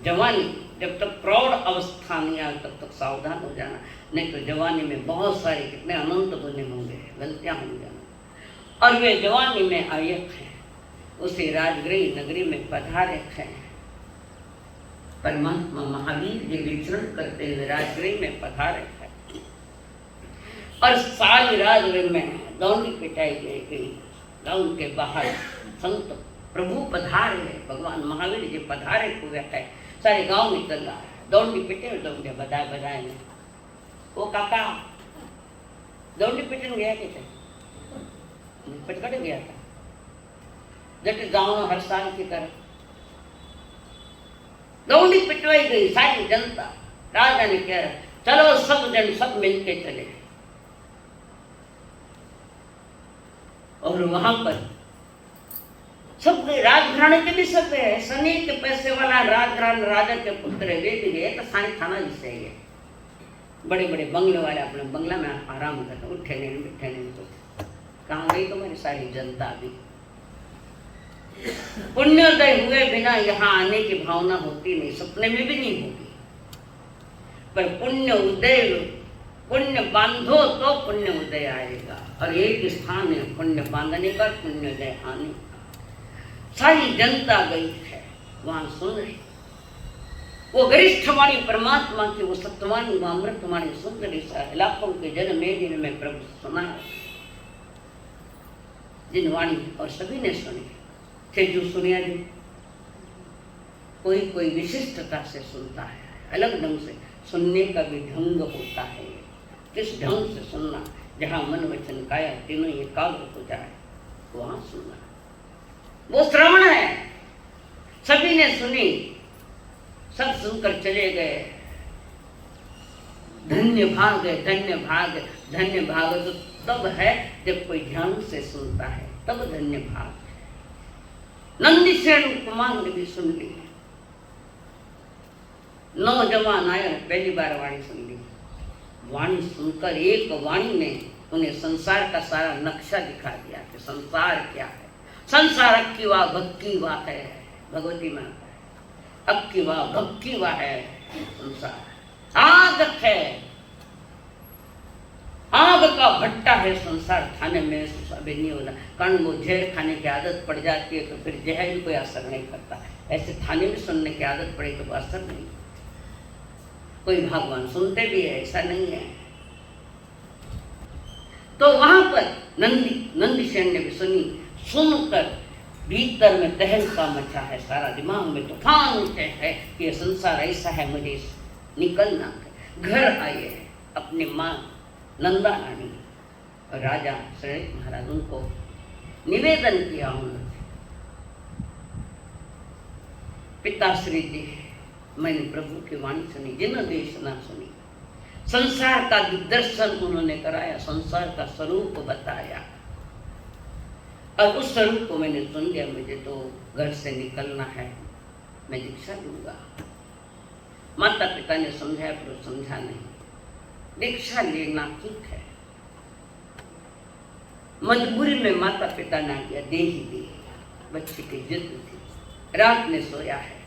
Speaker 1: जवानी, जब तक प्रौढ़ अवस्था नहीं आए तब तक सावधान हो जाना, नहीं तो जवानी में बहुत सारे कितने अनंत गुने होंगे, गलतियां होंगी। और वे जवानी में आयक हैं, उसी राजगृह नगरी में पधारे हैं। परमात्मा महावीर जी विचरण करते हुए राजगृह में पधारे हैं, और सारी राजगृह में दौड़ी पिटाई गई। गाँव के बाहर संत प्रभु पधारे, भगवान महावीर जी पधारे हुए है, सारे गांव निकल रहा है, दौड़ी पिटे दौड़े बधाए बधाए में। वो काका दौड़ी पिटन गया कैसे? पटकट गया था, जट गांव में हर साल की तरह दौड़ी पिटवाई गई। सारी जनता, राजा ने कह चलो सब जन सब मिलके चले, और वहां पर सब राजघराने के भी सब है, सनी के पैसे वाला राजघराना राजा के पुत्र वे भी गए, तो सारी थाना जिससे है, बड़े बड़े बंगले वाले अपने बंगला में आराम करते, उठे नहीं बैठे नहीं। तो कहाँ गई तुम्हारी सारी जनता? भी पुण्योदय हुए बिना यहाँ आने की भावना होती नहीं, सपने में भी नहीं होगी। पर पुण्य उदय, पुण्य बांधो तो पुण्य उदय आएगा, और एक स्थान है पुण्य बांधने का, पुण्योदय आने का। सारी जनता गई है वहां सुन रही, वो गरिष्ठ वाणी परमात्मा की, वो सत्यवाणी, वो अमृतवाणी सुन रही। लाखों के जन मेदिन में प्रभु सुना जिन वाणी, और सभी ने सुनी थे। जो सुनिया जी, कोई कोई विशिष्टता से सुनता है, अलग ढंग से सुनने का भी ढंग होता है। किस ढंग से सुनना, जहाँ मन वचन काया तीनों एकाग्र हो जाए वहां सुनना, वो श्रवण है। सभी ने सुनी, सब सुनकर चले गए। धन्य भाग है, धन्य भाग, धन्य भाग तो तब है जब कोई ध्यान से सुनता है, तब धन्य भाग। नंदीसेन कुमार ने भी सुन ली, नौजवान आए, पहली बार वाणी सुन ली। वाणी सुनकर एक वाणी ने उन्हें संसार का सारा नक्शा दिखा दिया कि संसार क्या है। संसार अक्की वाह भक्की वाह है, भगवती माँ का अक्की वाह भक्की वाह है संसार। आग है, आग का भट्टा है संसार, खाने में अभी नहीं होना। कारण वो जहर खाने की आदत पड़ जाती है तो फिर जहर भी कोई असर नहीं करता। ऐसे थाने में सुनने की आदत पड़े तो असर नहीं। कोई भगवान सुनते भी है, ऐसा नहीं है। तो वहां पर नंदीसेन ने भी सुनी। सुनकर भीतर में तहलका मचा है, सारा दिमाग में तूफान उठे है कि ये संसार ऐसा है, मुझे निकलना है। घर आए हैं अपनी माँ नंदा रानी और राजा श्रीनाथ महाराज, उनको निवेदन किया उन्होंने, पिताश्री जी मैंने प्रभु की वाणी सुनी, जिन देशना सुनी, संसार का दिग्दर्शन उन्होंने कराया, संसार का स्वरूप बताया। अब उस स्वरूप को मैंने सुन लिया, मुझे तो घर से निकलना है, मैं दीक्षा लूंगा। माता पिता ने समझाया पर समझा नहीं। दीक्षा लेना ठीक है, मजबूरी में माता पिता ने किया, दे ही दी। बच्चे की जिद थी, रात में सोया है,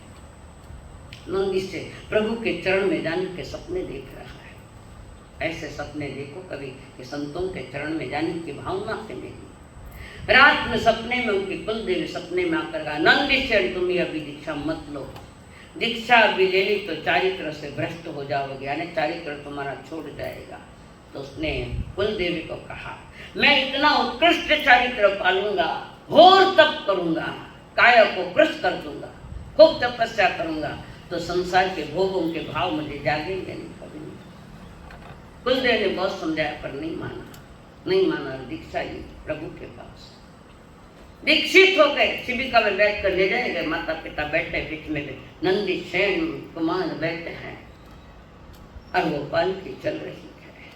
Speaker 1: नंदी से प्रभु के चरण में जाने के सपने देख रहा है। ऐसे सपने देखो कभी कि संतों के चरण में जाने की भावना से मिली। रात में सपने में उनकी कुल देवी सपने में आकर कहा, नंदीश्वर तुम्हें अभी दीक्षा मत लो, दीक्षा अभी ले ली तो चारित्र से भ्रष्ट हो जाओगे, यानी चारित्र तुम्हारा छोड़ जाएगा। तो उसने कुल देवी को कहा, मैं इतना उत्कृष्ट चारित्र पालूंगा, घोर तप करूंगा, काया को कृष्ण कर दूंगा, खूब तपस्या करूंगा, तो संसार के भोगों के भाव मुझे जागेंगे नहीं, कभी नहीं। कुलदेव ने बहुत समझाया पर नहीं माना। दीक्षा ली प्रभु के पास, दीक्षित हो गए। शिविका में बैठ कर ले जाए गए, माता पिता बैठे बीच में, नंदीसेन कुमार बैठे हैं और वो पालकी चल रही है।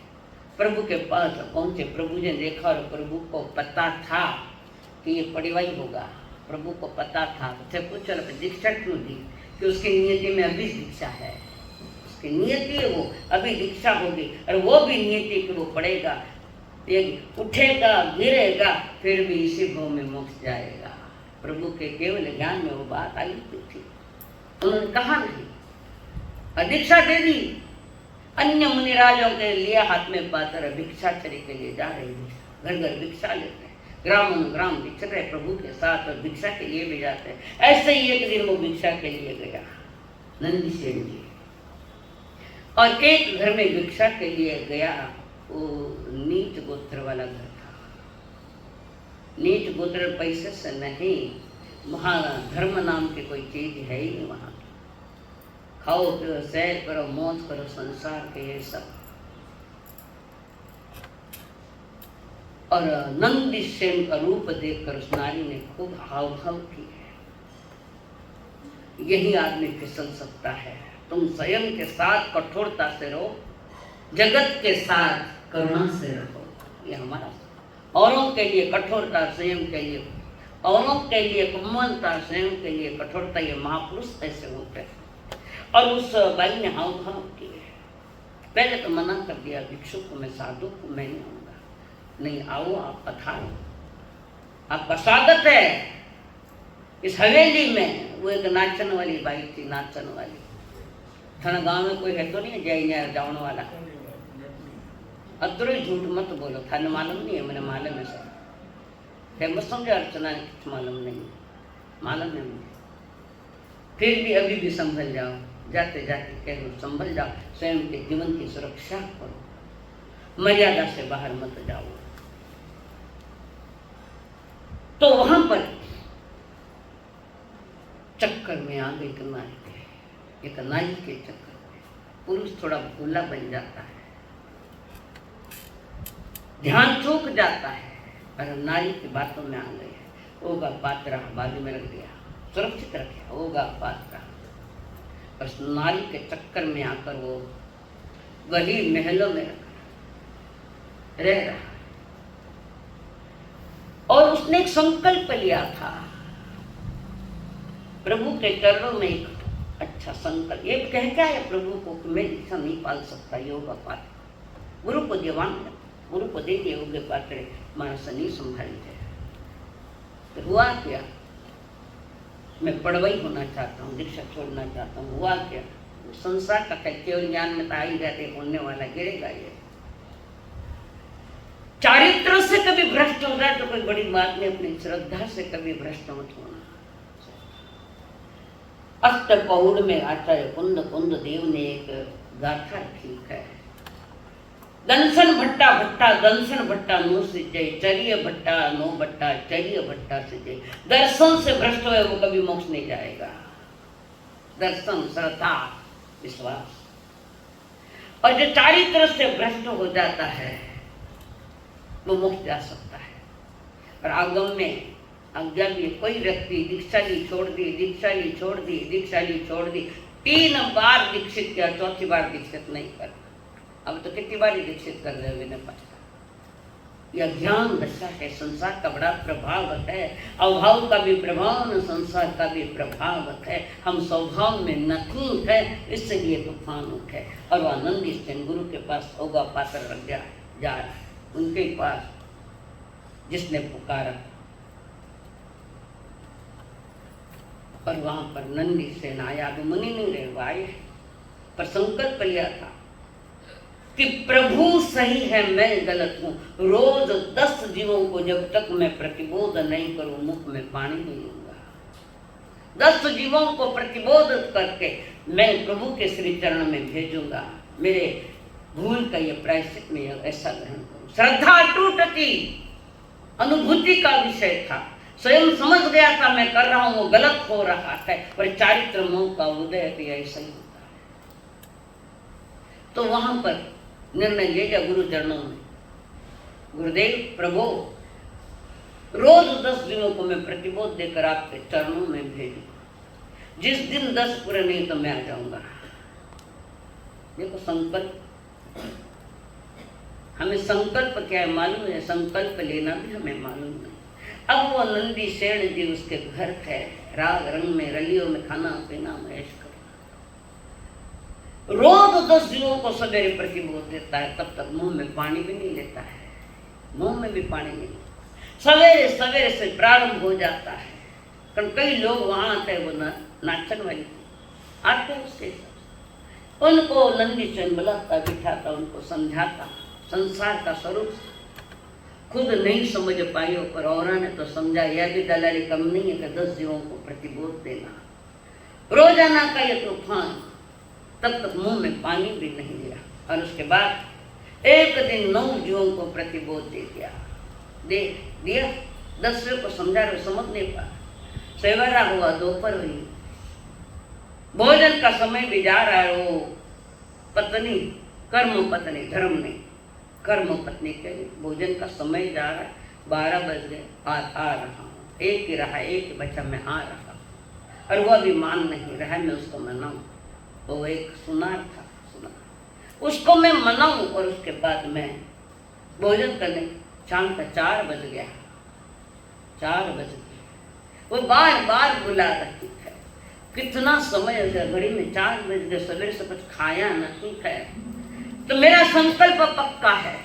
Speaker 1: प्रभु के पास पहुंचे, प्रभु ने देखा और प्रभु को पता था कि ये पड़िवाई होगा। प्रभु को पता था, तो पूछा दीक्षा क्यों दी? कि उसकी नियति में अभी दीक्षा है, उसकी नियति है वो अभी दीक्षा होगी, और वो भी नियति कि वो पड़ेगा, एक उठेगा गिरेगा फिर भी इसी भाव में मोक्ष जाएगा। प्रभु के केवल ज्ञान में वो बात आई थी, उन्होंने कहा नहीं, दीक्षा दे दी। अन्य मुनिराजों के लिए हाथ में पात्र भिक्षाचरी के लिए जा रहे हैं, घर घर भिक्षा लेते हैं, ग्राम अनुग्राम विचर रहे प्रभु के साथ और भिक्षा के लिए भी जाते हैं। ऐसे ही एक दिन वो भिक्षा के लिए गया नंदीसेन जी, और एक घर में भिक्षा के लिए गया। वो नीच गोत्र वाला घर था। नीच गोत्र पैसे से नहीं, वहाँ धर्म नाम की कोई चीज है ही नहीं। वहाँ खाओ पियो सैर करो मौज करो संसार के ये सब। और नंदीसेन का रूप देखकर उस नारी ने खूब हाव भाव की है, यही आदमी फिसल सकता है। तुम स्वयं के साथ कठोरता से रहो, जगत के साथ करुणा से रहो। ये हमारा औरों के लिए कठोरता, स्वयं के लिए औरों के लिए कोमलता, स्वयं के लिए कठोरता, ये महापुरुष ऐसे होते हैं। और उस बाई ने हाव भाव किए। पहले तो मना कर दिया, भिक्षु को मैं साधु को मैं नहीं आऊँगा। नहीं आओ, आप पधारो, आपका स्वागत है इस हवेली में। वो एक नाचन वाली बाई थी, नाचन वाली। थाना गांव में कोई है तो नहीं जय जाने वाला? अतरे झूठ मत बोलो, थाने मालूम नहीं है, मैंने मालूम है सर। फेमस समझे अर्चना ने कुछ मालूम नहीं, मालूम है मुझे। फिर भी अभी भी संभल जाओ, जाते जाते कह लो संभल जाओ, स्वयं के जीवन की सुरक्षा करो, मर्यादा से बाहर मत जाओ। तो वहां पर चक्कर में आ गई नारी, एक नारी के चक्कर में पुरुष थोड़ा भूला बन जाता है, ध्यान चूक जाता है, और नारी की बातों में आ गए। होगा पात्रा बाजू में रख दिया, सुरक्षित रखे, होगा पात्रा। बस नारी के चक्कर में आकर वो वही महलों में रह रहा। और उसने एक संकल्प लिया था, प्रभु के चरणों में एक अच्छा संकल्प ये कह क्या है प्रभु को कि मैं दीक्षा नहीं पाल सकता योग पाठ गुरु को जवान गुरु को दे दिए योग पाठ करे मानस नहीं संभाली है तो हुआ क्या मैं पढ़वाई होना चाहता हूँ दीक्षा छोड़ना चाहता हूँ हुआ क्या संसार का केवल ज्ञान में तो आ ही जाते होने वाला गिरेगा ये चारित्र से कभी भ्रष्ट हो जाए तो कोई बड़ी बात नहीं अपनी श्रद्धा से कभी भ्रष्ट मत होना अष्ट पौड़ में आचार्य कुंद कुंद देव ने एक गाथा रखी है दंसन भट्टा भट्टा दंसन भट्टा नो सिजय चरिय भट्टा नो भट्टा चरिय भट्टा सिजय दर्शन से भ्रष्ट हुए वो कभी मोक्ष नहीं जाएगा दर्शन श्रद्धा विश्वास और जो चारित्र से भ्रष्ट हो जाता है वो मोक्ष जा सकता है और आगम में आज्ञा भी कोई व्यक्ति दीक्षा ली छोड़ दी दीक्षा ली छोड़ दी दीक्षा ली छोड़ दी 3 बार दीक्षित किया चौथी बार दीक्षित नहीं कर अब तो कितनी बार ही दीक्षित कर रहे हुए पता यह ज्ञान दशा है संसार का बड़ा प्रभाव है अभाव का भी प्रभाव संसार का भी प्रभाव है हम स्वभाव में नथी है इसलिए तूफान उठे और वह आनंदी सेन गुरु के पास होगा पात्र लग गया जा उनके पास जिसने पुकारा और वहां पर नंदी सेन आया अभी मुनि नहीं रहे आए पर संकल्प लिया था कि प्रभु सही है मैं गलत हूं रोज 10 जीवों को जब तक मैं प्रतिबोध नहीं करूं मुख में पानी नहीं लूंगा 10 जीवों को प्रतिबोध करके मैं प्रभु के श्री चरण में भेजूंगा मेरे भूल का ये प्रायश्चित में ऐसा ग्रहण करूं श्रद्धा टूट थी अनुभूति का विषय था स्वयं समझ गया था मैं कर रहा हूं वो गलत हो रहा है पर चारित्र मोह का उदय भी ऐसा ही होता है तो वहां पर निर्णय ले लिया गुरु चरणों में गुरुदेव प्रभु रोज 10 दिनों को मैं प्रतिबोध देकर आपके चरणों में भेजू जिस दिन 10 पूरे नहीं तो मैं आ जाऊंगा देखो संकल्प हमें संकल्प क्या है मालूम है संकल्प लेना भी हमें मालूम नहीं अब वो नंदी सेन जी उसके घर थे राग रंग में रलियों में खाना पीना महेश कर रोज 10 जीवों को सवेरे प्रतिबोध देता है तब तक मुंह में पानी भी नहीं लेता है मुंह में भी पानी नहीं सवेरे सवेरे से प्रारंभ हो जाता है कारण कई लोग वहां आते हैं वो नाचन वाली आते हैं उसके साथ उनको नंदी सेन बुलाता बिठाता उनको समझाता संसार का स्वरूप खुद नहीं समझ पाई पर और ने तो समझा यह भी दलाली कम नहीं है कि 10 जीवों को प्रतिबोध देना रोजाना का ये तूफान तब तक मुंह में पानी भी नहीं लिया और उसके बाद एक दिन 9 जीवों को प्रतिबोध दे दिया 10 को समझा रहे समझ नहीं पा सवेरा हुआ दोपहर हुई भोजन का समय भी जा रहा है वो पत्नी कर्म पत्नी धर्म नहीं कर्म पत्नी के भोजन का समय जा रहा है 12 बज गए आ रहा हूँ एक ही रहा एक ही बच्चा मैं आ रहा हूँ और वह भी मान नहीं रहा मैं उसको मनाऊँ वो एक सुनार था सुनार उसको मैं मनाऊँ और उसके बाद मैं भोजन करने शाम का 4 बज गया 4 बज गया वो बार बार बुला रही है कितना समय हो गया घड़ी में 4 बज गए सवेरे से कुछ खाया नहीं है तो मेरा संकल्प पक्का है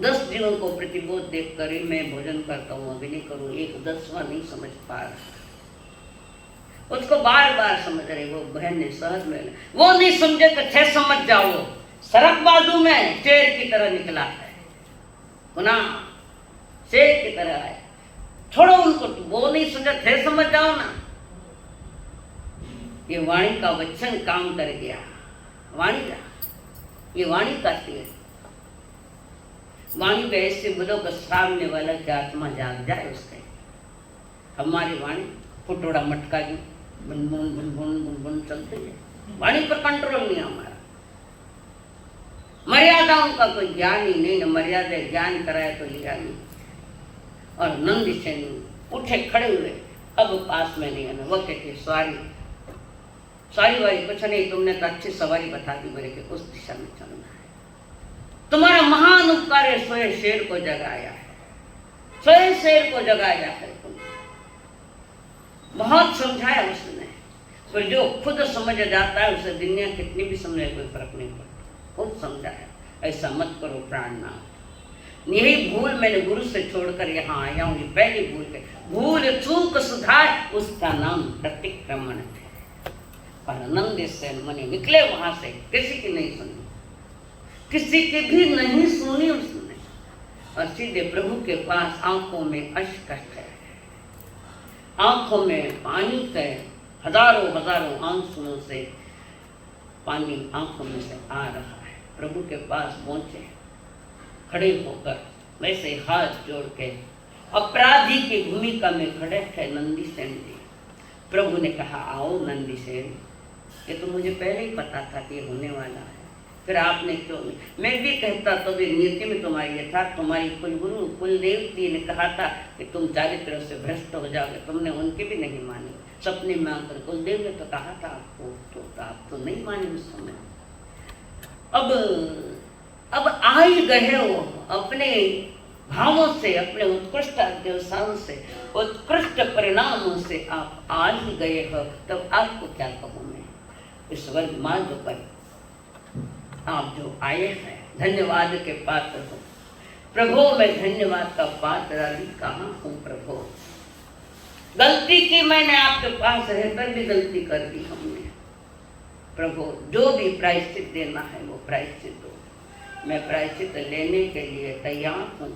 Speaker 1: 10 जीवों को प्रतिबोध देख कर ही मैं भोजन करता हूँ अभी नहीं करूँ 1/10वां नहीं समझ पा रहा उसको बार बार समझ रही वो बहन ने सहज में वो नहीं समझे तो 6 समझ जाओ सरक बाजू में शेर की तरह निकला है पुनः शेर की तरह है छोड़ो उनको वो नहीं समझा 6 समझ जाओ ना ये वाणी का वचन काम कर गया वाणी का ये वाणी का तीर वाणी पे ऐसे बोलो कि सामने वाला की आत्मा जाग जाए उसके हमारी वाणी फुटोड़ा मटका जी बुन बुन बुन बुन बुन बुन चलती है वाणी पर कंट्रोल नहीं हमारा मर्यादाओं का कोई ज्ञान ही नहीं न मर्यादा ज्ञान कराया तो लिया नहीं और नंदी सेन उठे खड़े हुए अब पास में नहीं आना वो कहते सवारी वारी कुछ नहीं तुमने तो अच्छी सवारी बता दी मेरे के उस दिशा में चलना है तुम्हारा महान उपकार है स्वयं शेर को जगाया है स्वयं शेर को जगाया है तुमने बहुत समझाया उसने पर जो खुद समझ जाता है उसे दुनिया कितनी भी समझे कोई फर्क नहीं पड़ता। खूब समझा है, ऐसा मत करो प्राणनाथ। यही भूल मैंने गुरु से छोड़कर यहाँ आया हूँ, ये पहली भूल है। भूल चूक सुधार उसका नाम प्रतिक्रमण है। और आनंद से मने निकले वहां से, किसी की नहीं सुनी, किसी की भी नहीं सुनी उसने, और सीधे प्रभु के पास। आंखों में अश्क है, आंखों में पानी है, हजारों हजारों आंसुओं से पानी आंखों में से आ रहा है। प्रभु के पास पहुंचे, खड़े होकर वैसे हाथ जोड़ के अपराधी की भूमिका में खड़े थे नंदी सेन जी। प्रभु ने कहा, आओ नंदी सेन, ये तो मुझे पहले ही पता था कि ये होने वाला है, फिर आपने क्यों नहीं? मैं भी कहता तो भी नीति में तुम्हारी ये था। तुम्हारी कुलगुरु कुलदेवती ने कहा था कि तुम चारित्र से भ्रष्ट हो जाओगे, तुमने उनके भी नहीं माने। सपने में आकर कुलदेव ने तो कहा था आपको, तो आप तो नहीं माने उस समय। अब आ ही गए हो अपने भावों से, अपने उत्कृष्ट अध्यवसायों से, उत्कृष्ट परिणामों से आप आ ही गए हो, तब आपको क्या कहूँ मैं। इस वर्ग मार्ग पर आप जो आए हैं, धन्यवाद के पात्र हो प्रभु। मैं धन्यवाद का पात्र अभी कहाँ हूँ प्रभु। गलती की मैंने आपके पास रहकर भी गलती कर दी हमने प्रभु। जो भी प्रायश्चित देना है वो प्रायश्चित दो, मैं प्रायश्चित लेने के लिए तैयार हूँ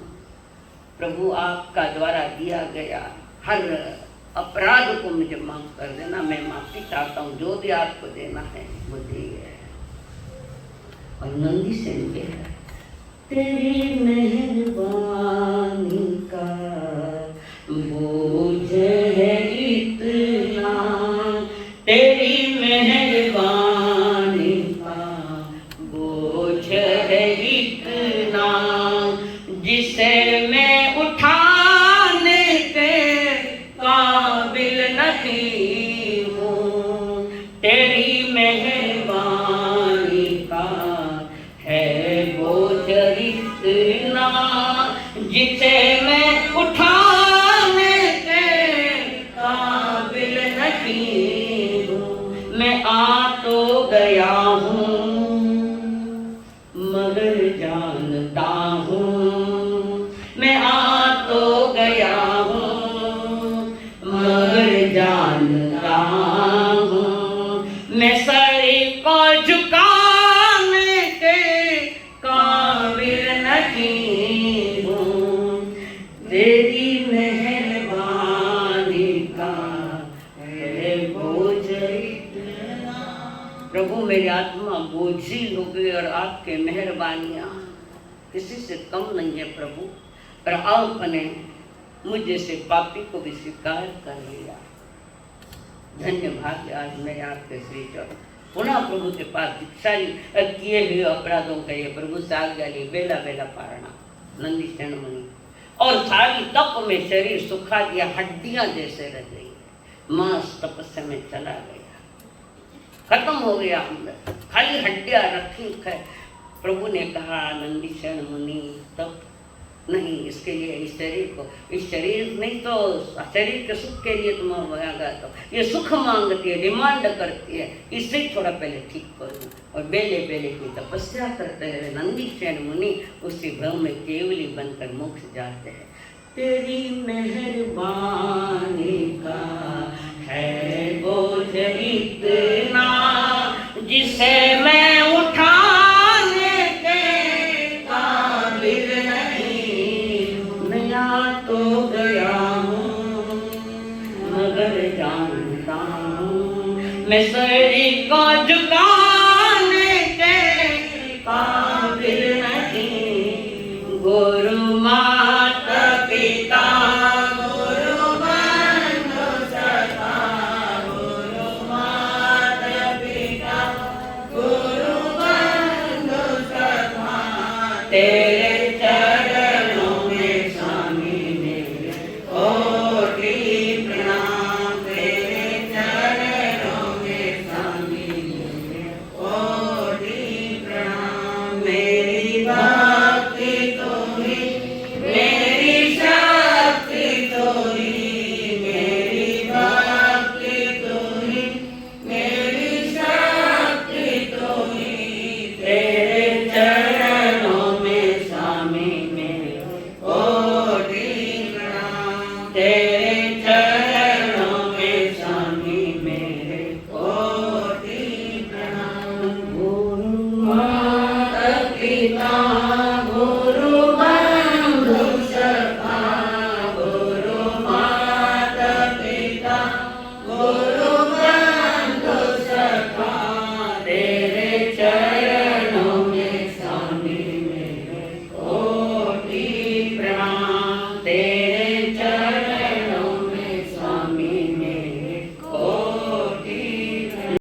Speaker 1: प्रभु। आपका द्वारा दिया गया हर अपराध को मुझे माफ कर देना, मैं माफी चाहता हूँ। जो भी आपको देना है वो दिए। और नंदी सेन के है, तेरी मेहरबानी का बोझ है इतना, तेरी मेहरबानी का बोझ है इतना, जिसे मैं उठाने के काबिल नहीं हूँ। तेरी मेहरबानी का है बोझ इतना, जिसे मैं उठाने के काबिल नहीं हूँ। मैं आ तो गया हूँ मगर जानता हूँ, मैं आ तो गया हूँ मगर जानता हूँ। मैं सर को झुकाने के काबिल नहीं हूँ। तेरी मेहरबानी का है बोझ इतना। प्रभु मेरी आत्मा बोझिल हो गई और आपके मेहरबानियाँ किसी से कम नहीं है प्रभु। पर आपने मुझे से पापी को भी स्वीकार कर लिया। धन्य भाग्य आज मैं आपके श्री चरण पुनः प्रभु के पास दीक्षा किए हुए अपराधों का ये प्रभु से आज्ञा ली। बेला बेला पारणा नंदी सेन मुनि, और सारी तप में शरीर सुखा दिया, हड्डियां जैसे रह गई, मांस तपस्या में चला गया, खत्म हो गया अंदर, खाली हड्डियां रखी है। प्रभु ने कहा, नंदी सेन मुनि तप नहीं, इसके लिए इस शरीर को, इस शरीर नहीं तो शरीर के सुख के लिए तुम मांगा, तो ये सुख मांगती है, डिमांड करती है, इससे थोड़ा पहले ठीक करो। और बेले बेले की तपस्या करते हैं नंदी सेन मुनि, उसी भ्रम में केवली बनकर मोक्ष जाते हैं। तेरी मेहरबानी का है बोझ इतना, जिसे मैं उठाने के काबिल तो गया हूँ मगर जानता हूँ। मैं शरीर को झुकाने के काबिल नहीं। गुरु माँ